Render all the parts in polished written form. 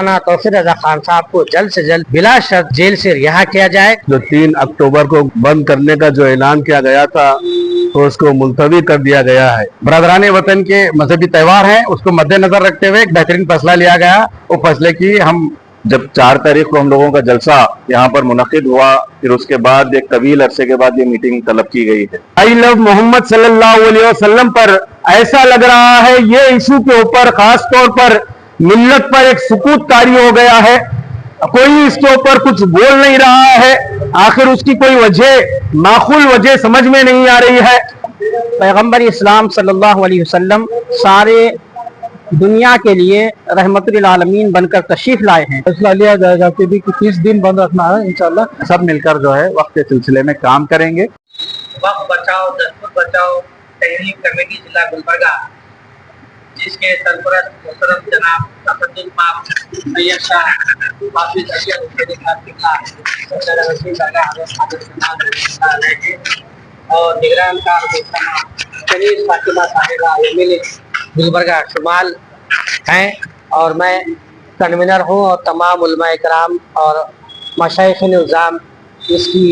مولانا توفیق رضا خان صاحب کو جلد سے جلد بلا شرط جیل سے رہا کیا جائے۔ جو 3 اکتوبر کو بند کرنے کا جو اعلان کیا گیا تھا تو اس کو ملتوی کر دیا گیا ہے۔ برادران وطن کے مذہبی تہوار ہیں، اس کو مد نظر رکھتے ہوئے ایک بہترین فیصلہ لیا گیا۔ وہ فیصلے کی ہم جب 4 تاریخ کو ہم لوگوں کا جلسہ یہاں پر منعقد ہوا، پھر اس کے بعد ایک طویل عرصے کے بعد یہ میٹنگ طلب کی گئی ہے۔ آئی لو محمد صلی اللہ علیہ وسلم پر ایسا لگ رہا ہے یہ ایشو کے اوپر خاص طور پر ملت پر ایک سکوت طاری ہو گیا ہے، کوئی اس کے اوپر کچھ بول نہیں رہا ہے، آخر اس کی کوئی وجہ معقول وجہ سمجھ میں نہیں آ رہی ہے۔ پیغمبر اسلام صلی اللہ علیہ وسلم سارے دنیا کے لیے رحمت للعالمین بن کر تشریف لائے ہیں۔ فیصلہ لیا جائے گا کہ بھی 30 دن بند رکھنا ہے، انشاءاللہ سب مل کر جو ہے وقت کے سلسلے میں کام کریں گے۔ وقت بچاؤ دستور بچاؤ تحریک کمیٹی ضلع گلبرگہ، جس کے سرپرست محترم جناب تقدس مآب سید شاہ حافظ اشرف حسین خاتمہ صدر وسیم درگاہ حضرت حاضر سلمان رہے اور نگران کار محترمہ کنیز فاطمہ صاحبہ ایم گلبرگہ شمال ہیں، اور میں کنوینر ہوں، اور تمام علماء کرام اور مشائخ نظام اس کی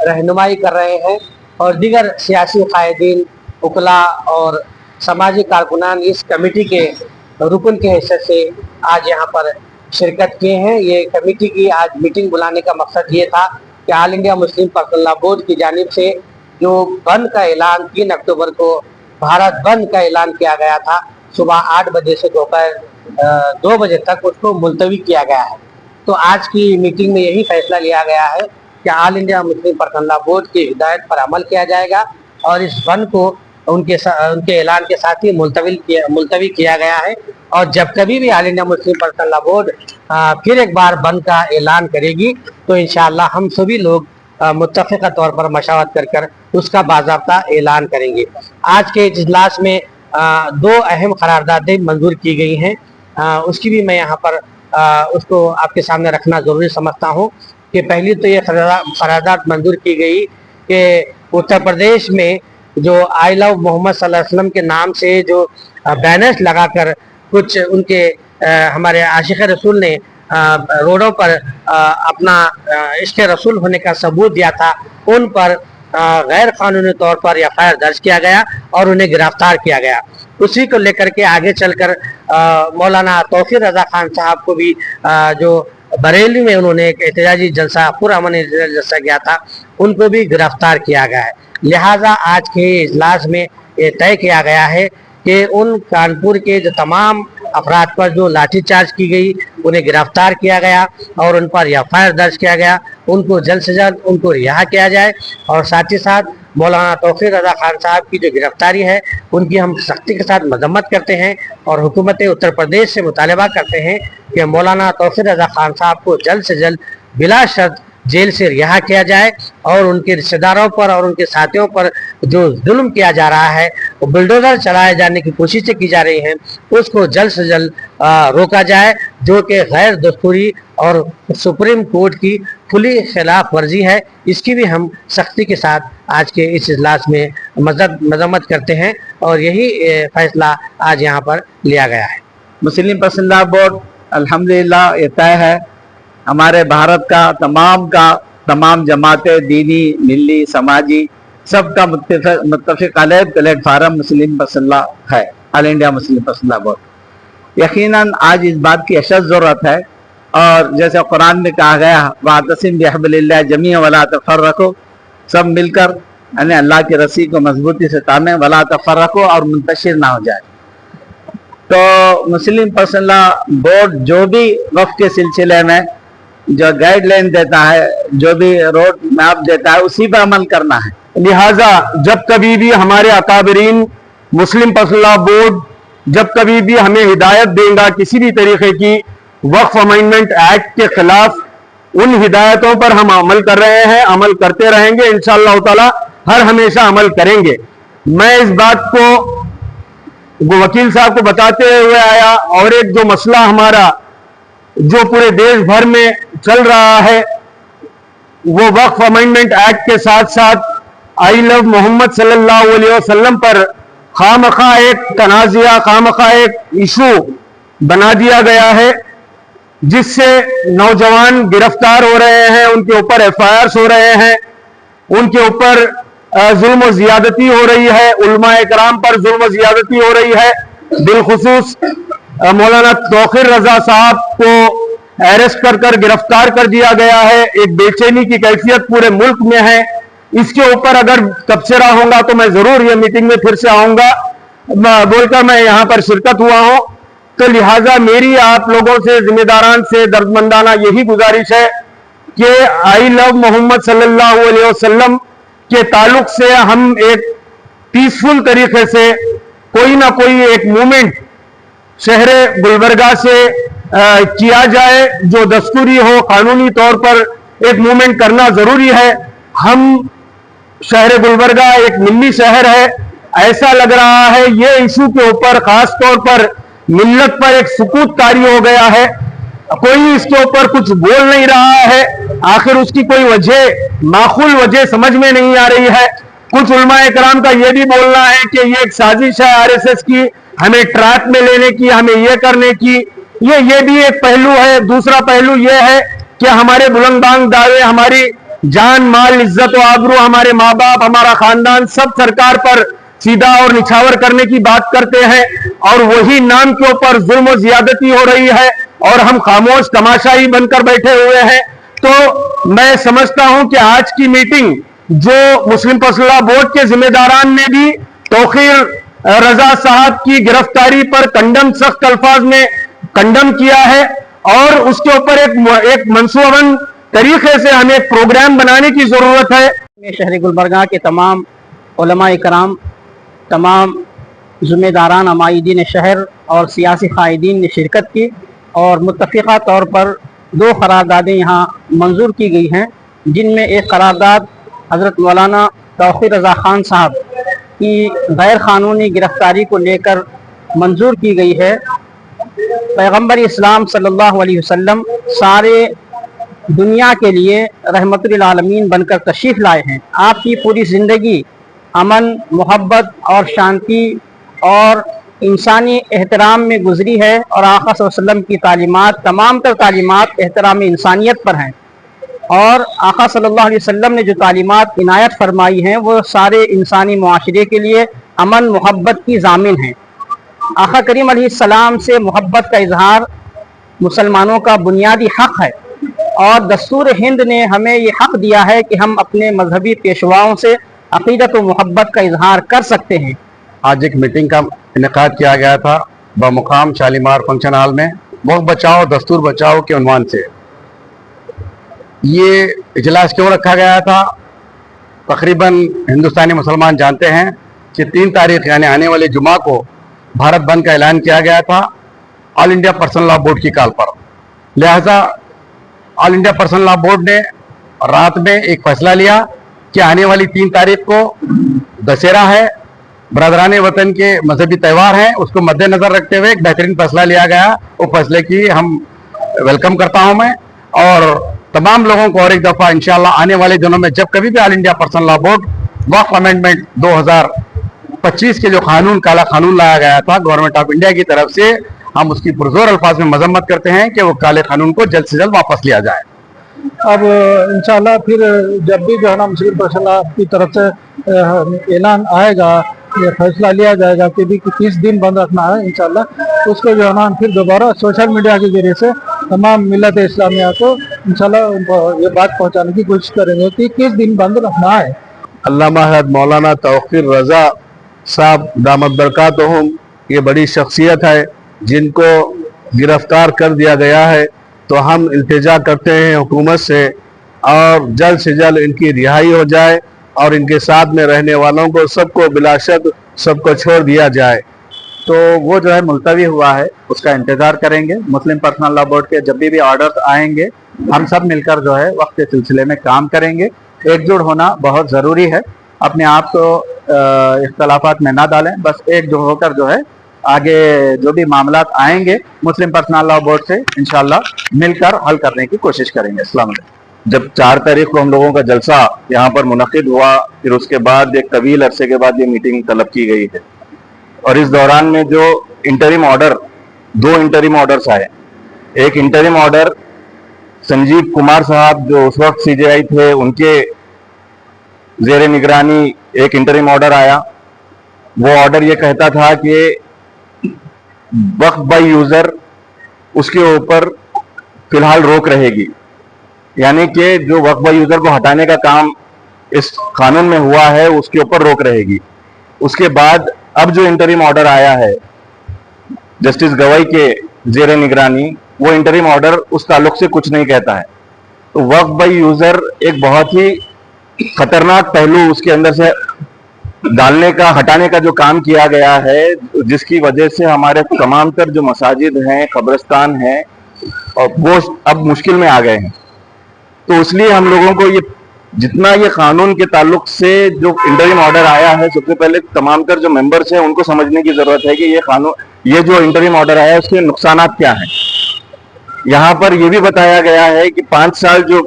رہنمائی کر رہے ہیں، اور دیگر سیاسی قائدین وکلاء اور سماجی کارکنان اس کمیٹی کے رکن کے حیثیت سے آج یہاں پر شرکت کیے ہیں۔ یہ کمیٹی کی آج میٹنگ بلانے کا مقصد یہ تھا کہ آل انڈیا مسلم پرسنل لا بورڈ کی جانب سے جو بند کا اعلان 3 اکتوبر کو بھارت بند کا اعلان کیا گیا تھا، صبح 8 بجے سے دوپہر 2 بجے تک اس کو ملتوی کیا گیا ہے۔ تو آج کی میٹنگ میں یہی فیصلہ لیا گیا ہے کہ آل انڈیا مسلم پرسنل لا بورڈ کی ہدایت پر عمل کیا جائے گا، اور اس بند کو ان کے اعلان کے ساتھ ہی ملتوی کیا گیا ہے، اور جب کبھی بھی آل انڈیا مسلم پرسنل لا بورڈ پھر ایک بار بند کا اعلان کرے گی تو انشاءاللہ ہم سبھی لوگ متفقہ طور پر مشاورت کر اس کا باضابطہ اعلان کریں گے۔ آج کے اجلاس میں 2 اہم قراردادیں منظور کی گئی ہیں، اس کی بھی میں یہاں پر اس کو آپ کے سامنے رکھنا ضروری سمجھتا ہوں کہ پہلی تو یہ قرارداد منظور کی گئی کہ اتر پردیش میں جو آئی لو محمد صلی اللہ علیہ وسلم کے نام سے جو بینرز لگا کر کچھ ان کے ہمارے عاشق رسول نے روڈوں پر اپنا عشق رسول ہونے کا ثبوت دیا تھا، ان پر غیر قانونی طور پر FIR درج کیا گیا اور انہیں گرفتار کیا گیا۔ اسی کو لے کر کے آگے چل کر مولانا توفیق رضا خان صاحب کو بھی جو بریلی میں انہوں نے ایک احتجاجی جلسہ پرامن جلسہ کیا تھا، ان کو بھی گرفتار کیا گیا ہے۔ لہٰذا آج کے اجلاس میں یہ طے کیا گیا ہے کہ ان کانپور کے جو تمام افراد پر جو لاٹھی چارج کی گئی انہیں گرفتار کیا گیا اور ان پر FIR درج کیا گیا، ان کو جلد سے جلد ان کو رہا کیا جائے، اور ساتھ ہی ساتھ مولانا توفیق رضا خان صاحب کی جو گرفتاری ہے ان کی ہم سختی کے ساتھ مذمت کرتے ہیں، اور حکومت اتر پردیش سے مطالبہ کرتے ہیں کہ مولانا توفیق رضا خان صاحب کو جلد سے جلد بلا شرط جیل سے رہا کیا جائے، اور ان کے رشتہ داروں پر اور ان کے ساتھیوں پر جو ظلم کیا جا رہا ہے، بلڈوزر چلائے جانے کی کوششیں کی جا رہی ہیں، اس کو جلد سے جلد روکا جائے، جو کہ غیر دستوری اور سپریم کورٹ کی کھلی خلاف ورزی ہے۔ اس کی بھی ہم سختی کے ساتھ آج کے اس اجلاس میں مذمت کرتے ہیں، اور یہی فیصلہ آج یہاں پر لیا گیا ہے۔ مسلم پرسنل لا بورڈ الحمدللہ یہ طے ہے ہمارے بھارت کا تمام جماعتیں، دینی، ملی، سماجی، سب کا متفق علیہ پلیٹ فارم مسلم پرسنل لا ہے، آل انڈیا مسلم پرسنل لا بورڈ۔ یقیناً آج اس بات کی اشد ضرورت ہے، اور جیسے قرآن میں کہا گیا وَاعْتَصِمْ بِحَبْلِ اللَّهِ جَمِيعًا وَلَا تَفَرَّقُوا، سب مل کر یعنی اللہ کی رسی کو مضبوطی سے تامیں، وَلَا تَفَرَّقُوا، اور منتشر نہ ہو جائے۔ تو مسلم پرسنل لا بورڈ جو بھی وقف کے سلسلے میں جو گائیڈ لائن دیتا ہے، جو بھی روڈ میپ دیتا ہے، اسی پہ عمل کرنا ہے۔ لہٰذا جب کبھی بھی ہمارے اکابرین مسلم پرسنل لا بورڈ جب کبھی بھی ہمیں ہدایت دیں گا کسی بھی طریقے کی وقف امینڈمنٹ ایکٹ کے خلاف، ان ہدایتوں پر ہم عمل کر رہے ہیں، عمل کرتے رہیں گے، انشاءاللہ تعالی ہر ہمیشہ عمل کریں گے۔ میں اس بات کو وکیل صاحب کو بتاتے ہوئے آیا، اور ایک جو مسئلہ ہمارا جو پورے دیش بھر میں چل رہا ہے وہ وقف امینڈمنٹ ایکٹ کے ساتھ ساتھ آئی لو محمد صلی اللہ علیہ وسلم پر خواہ مخواہ ایک تنازعہ، خواہ مخواہ ایک ایشو बना दिया गया है, जिससे नौजवान गिरफ्तार हो रहे हैं, उनके ऊपर FIRs हो रहे हैं, उनके ऊपर जुल्म और ज्यादती हो रही है, उलमाए कराम पर जुल्म और ज्यादती हो रही है। बिलखुसूस मौलाना तौकीर रजा साहब को अरेस्ट कर गिरफ्तार कर दिया गया है। एक बेचैनी की कैफियत पूरे मुल्क में है। इसके ऊपर अगर तबसरा होगा तो मैं जरूर ये मीटिंग में फिर से आऊंगा बोलकर मैं यहाँ पर शिरकत हुआ हूँ। तो लिहाजा मेरी आप लोगों से जिम्मेदारान से दर्दमंदाना यही गुजारिश है कि आई लव मोहम्मद सल्लल्लाहु अलैहि वसल्लम के ताल्लुक से हम एक पीसफुल तरीके से कोई ना कोई एक मूवमेंट शहर गुलबर्गा से किया जाए, जो दस्तूरी हो, कानूनी तौर पर एक मूवमेंट करना जरूरी है। हम शहर गुलबर्गा एक मिल्ली शहर है, ऐसा लग रहा है ये इशू के ऊपर खास तौर पर मिल्लत पर एक सुकूत तारी हो गया है, कोई इसके ऊपर कुछ बोल नहीं रहा है। आखिर उसकी कोई वजह, माखूल वजह समझ में नहीं आ रही है। कुछ उलमाए कराम का ये भी बोलना है कि ये एक साजिश है RSS की, हमें ट्रैप में लेने की, हमें ये करने की। ये भी एक पहलू है। दूसरा पहलू ये है कि हमारे बुलंदबांग दावे, हमारी जान माल इज्जत और आबरू, हमारे माँ बाप, हमारा खानदान सब सरकार पर सीधा और निछावर करने की बात करते हैं, और वही नाम के ऊपर जुल्म और ज्यादती हो रही है और हम खामोश तमाशाई बनकर बैठे हुए हैं। तो मैं समझता हूं कि आज की मीटिंग जो मुस्लिम पर्सनल लॉ बोर्ड के जिम्मेदारान ने भी तौकीर रजा साहब की गिरफ्तारी पर कंडम, सख्त अल्फाज में कंडम किया है, और उसके ऊपर एक मंसूबबंद तरीके से हमें प्रोग्राम बनाने की जरूरत है। शहर गुलबर्गा के तमाम उलमाए कराम, तमाम ज़िम्मेदारान अमायदीन शहर और सियासी कायदीन ने शिरकत की, और मुत्तफ़िक़ा तौर पर 2 करारदादें यहाँ मंजूर की गई हैं, जिनमें एक करारदाद हज़रत मौलाना तौक़ीर रज़ा ख़ान साहब की गैर क़ानूनी गिरफ़्तारी को लेकर मंजूर की गई है। पैगम्बर इस्लाम सल्लल्लाहु अलैहि वसल्लम सारे दुनिया के लिए रहमतुल आलमीन बनकर तशरीफ़ लाए हैं। आपकी पूरी ज़िंदगी अमन, मोहब्बत और शांति और इंसानी एहतराम में गुजरी है, और आका सल्लल्लाहु अलैहि वसल्लम की तालीमात, तमाम तर तालीमात एहतराम इंसानियत पर हैं, और आका सल्लल्लाहु अलैहि वसल्लम ने जो तालीमात इनायत फरमाई हैं वो सारे इंसानी मुआशरे के लिए अमन मोहब्बत की ज़ामिन हैं। आका करीम अलैहिस्सलाम से मोहब्बत का इजहार मुसलमानों का बुनियादी हक़ है, और दस्तूर हिंद ने हमें ये हक़ दिया है कि हम अपने मजहबी पेशवाओं से अक़ीदत व मोहब्बत का इजहार कर सकते हैं। आज एक मीटिंग का इनेकाद किया गया था बमुकाम शालीमार फंक्शन हॉल में, मुल्क बचाओ दस्तूर बचाओ के उन्वान से। ये इजलास क्यों रखा गया था? तकरीबन हिंदुस्तानी मुसलमान जानते हैं कि 3 तारीख यानी आने वाले जुमा को भारत बंद का ऐलान किया गया था all India personal law board की कॉल पर। लिहाजा all India personal law board ने रात में एक फैसला लिया कि आने वाली 3 तारीख को दशहरा है, बरदरान वतन के मजहबी त्यौहार हैं, उसको मद्देनजर रखते हुए एक बेहतरीन फैसला लिया गया। वो फैसले की हम वेलकम करता हूं मैं, और तमाम लोगों को और एक दफ़ा इंशाअल्लाह आने वाले दिनों में जब कभी भी all India personal law board Waqf amendment 2025 के जो कानून, काला कानून लाया गया था गवर्नमेंट ऑफ इंडिया की तरफ से, हम उसकी पुरजोर अल्फाज में मजम्मत करते हैं कि वो काले कानून को जल्द से जल्द वापस लिया जाए। अब इंशाल्लाह फिर जब भी जो है ना मुस्लिम पर्सनल की तरफ से ऐलान आएगा, ये फैसला लिया जाएगा कि भी 30 दिन बंद रखना है, इंशाल्लाह उसको जो है ना फिर दोबारा सोशल मीडिया के जरिए से तमाम मिल्लत इस्लामिया को इंशाल्लाह ये बात पहुंचाने की कोशिश करेंगे कि 30 दिन बंद रखना है। अल्लामा मौलाना तौक़ीर रज़ा साहब दामद बरकातहुम, ये बड़ी शख्सियत है जिनको गिरफ्तार कर दिया गया है, तो हम इल्तिजा करते हैं हुकूमत से और जल्द से जल्द इनकी रिहाई हो जाए, और इनके साथ में रहने वालों को सबको बिलाशक सबको छोड़ दिया जाए। तो वो जो है मुलतवी हुआ है, उसका इंतज़ार करेंगे। मुस्लिम पर्सनल लॉ बोर्ड के जब भी ऑर्डर्स आएंगे हम सब मिलकर जो है वक्त के सिलसिले में काम करेंगे। एकजुट होना बहुत ज़रूरी है, अपने आप को इख्तलाफात में ना डालें, बस एकजुट होकर जो है आगे जो भी मामलात आएंगे मुस्लिम पर्सनल लॉ बोर्ड से इंशाल्लाह मिलकर हल करने की कोशिश करेंगे। अस्सलाम वालेकुम। जब 4 तारीख को हम लोगों का जलसा यहाँ पर मुनक़िद हुआ, फिर उसके बाद एक तवील अरसे के बाद ये मीटिंग तलब की गई है, और इस दौरान में जो इंटरिम ऑर्डर दो इंटरिम ऑर्डर्स आए। एक इंटरिम ऑर्डर संजीव कुमार साहब जो उस वक्त सीजेआई थे, उनके जेर निगरानी एक इंटरिम ऑर्डर आया। वो ऑर्डर ये कहता था कि वक्फ बाय यूजर, उसके ऊपर फिलहाल रोक रहेगी, यानी कि जो वक्फ बाय यूजर को हटाने का काम इस कानून में हुआ है उसके ऊपर रोक रहेगी। उसके बाद अब जो इंटरिम ऑर्डर आया है जस्टिस गवाई के जेर निगरानी, वो इंटरिम ऑर्डर उस ताल्लुक से कुछ नहीं कहता है। तो वक्फ बाय यूजर एक बहुत ही खतरनाक पहलू उसके अंदर से डालने का, हटाने का जो काम किया गया है, जिसकी वजह से हमारे तमाम तर जो मसाजिद हैं, कब्रिस्तान हैं, और वो अब मुश्किल में आ गए हैं। तो इसलिए हम लोगों को ये जितना ये कानून के ताल्लुक से जो इंटरिम ऑर्डर आया है, सबसे पहले तमाम तर जो मेंबर्स हैं उनको समझने की जरूरत है कि ये कानून, ये जो इंटरिम ऑर्डर आया है उसके नुकसानात क्या हैं। यहाँ पर ये भी बताया गया है कि 5 साल जो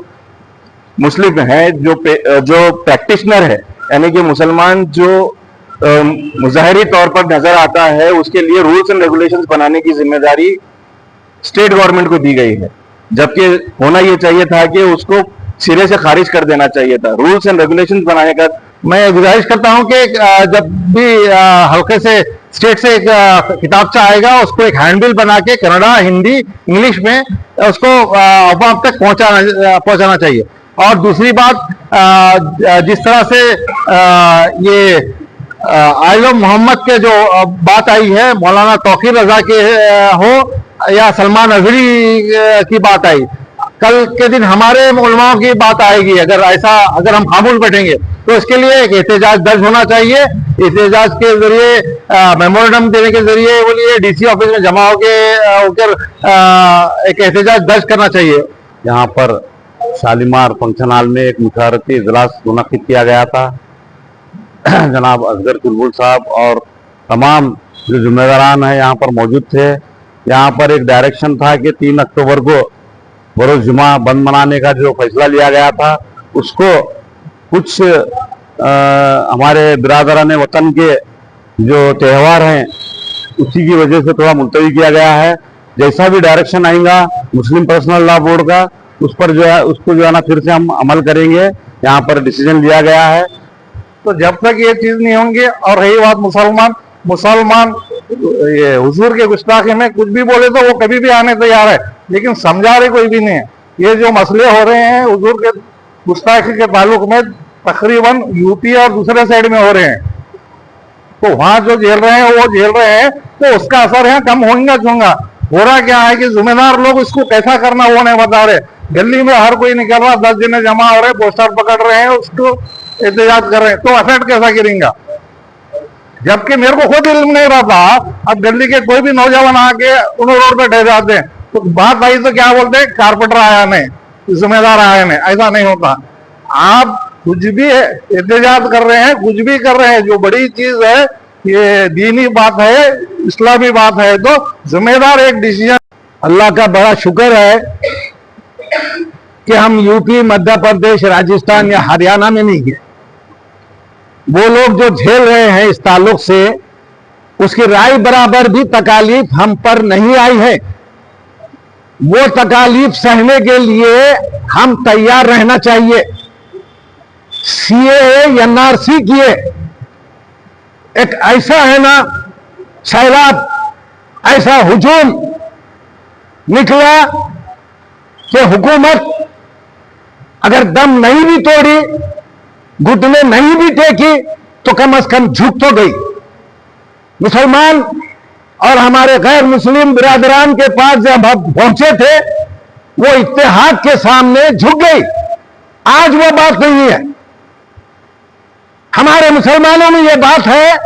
मुस्लिम है, जो प्रैक्टिशनर है, यानी कि मुसलमान जो मुजाहरी तौर पर नजर आता है, उसके लिए रूल्स एंड रेगुलेशंस बनाने की जिम्मेदारी स्टेट गवर्नमेंट को दी गई है, जबकि होना ये चाहिए था कि उसको सिरे से खारिज कर देना चाहिए था। रूल्स एंड रेगुलेशंस बनाने का मैं गुजारिश करता हूं कि जब भी हल्के से स्टेट से एक किताबचा आएगा, उसको एक हैंडबिल बना के कन्नड़ा, हिंदी, इंग्लिश में उसको अवाम तक पहुंचाना चाहिए। और दूसरी बात, जिस तरह से ये आइलो मोहम्मद के जो बात आई है, मौलाना तौकीर रजा के हो या सलमान अजहरी की बात आई, कल के दिन हमारे उलमाओं की बात आएगी। अगर हम खामोश बैठेंगे तो इसके लिए एक एहतजाज दर्ज होना चाहिए। एहतजाज के जरिए, मेमोरेंडम देने के जरिए बोलिए डीसी ऑफिस में जमा होकर एक एहतजाज दर्ज करना चाहिए। यहाँ पर शालीमार फंक्शन हॉल में एक मुशावरती इजलास मुनक्किद किया गया था। जनाब असगर चुलबुल साहब और तमाम जो जिम्मेदारान हैं यहाँ पर मौजूद थे। यहाँ पर एक डायरेक्शन था कि 3 अक्टूबर को बरोज़ जुमा बंद मनाने का जो फैसला लिया गया था, उसको कुछ हमारे बिरादरान वतन के जो त्यौहार हैं उसी की वजह से थोड़ा मुलतवी किया गया है। जैसा भी डायरेक्शन आएगा मुस्लिम पर्सनल लॉ बोर्ड का, उस पर जो है उसको जो है ना फिर से हम अमल करेंगे। यहाँ पर डिसीजन लिया गया है। तो जब तक ये चीज नहीं होंगे, और रही बात मुसलमान ये हुजूर के गुस्ताखी में कुछ भी बोले तो वो कभी भी आने तैयार है, लेकिन समझा रहे कोई भी नहीं है। ये जो मसले हो रहे हैं हुजूर के गुस्ताखी के ताल्लुक में, तकरीबन यूपी और दूसरे साइड में हो रहे हैं, तो वहां जो झेल रहे हैं वो झेल रहे हैं, तो उसका असर यहाँ कम होगा। हो रहा क्या है कि जिम्मेदार लोग इसको कैसा करना वो नहीं बता रहे। दिल्ली में हर कोई निकल रहा, 10 जने जमा हो रहे, पोस्टर पकड़ रहे हैं, उसको एहतजाज कर रहे हैं, तो अफेक्ट कैसा गिरेगा। जबकि मेरे को खुद इल्म नहीं रहता। अब दिल्ली के कोई भी नौजवान आके उन्हें रोड पे ठहर जाते हैं, तो बात आई तो क्या बोलते हैं, कारपेंटर आया नहीं, जिम्मेदार आया नहीं। ऐसा नहीं होता। आप कुछ भी एहतजाज कर रहे हैं, कुछ भी कर रहे हैं, जो बड़ी चीज है ये दीनी बात है, इस्लामी बात है, तो जिम्मेदार एक डिसीजन। अल्लाह का बड़ा शुक्र है कि हम यूपी, मध्य प्रदेश, राजस्थान या हरियाणा में नहीं गए। वो लोग जो झेल रहे हैं इस ताल्लुक से, उसकी राय बराबर भी तकालीफ हम पर नहीं आई है। वो तकालीफ सहने के लिए हम तैयार रहना चाहिए। सीए, एनआरसी किए, एक ऐसा है ना सैलाब, ऐसा हुजूम निकला कि हुकूमत अगर दम नहीं भी तोड़ी, घुटने नहीं भी टेकी, तो कम से कम झुक तो गई। मुसलमान और हमारे गैर मुस्लिम बिरादरान के पास जब हम पहुंचे थे, वो इत्तेहाद के सामने झुक गई। आज वो बात नहीं है। हमारे मुसलमानों में ये बात है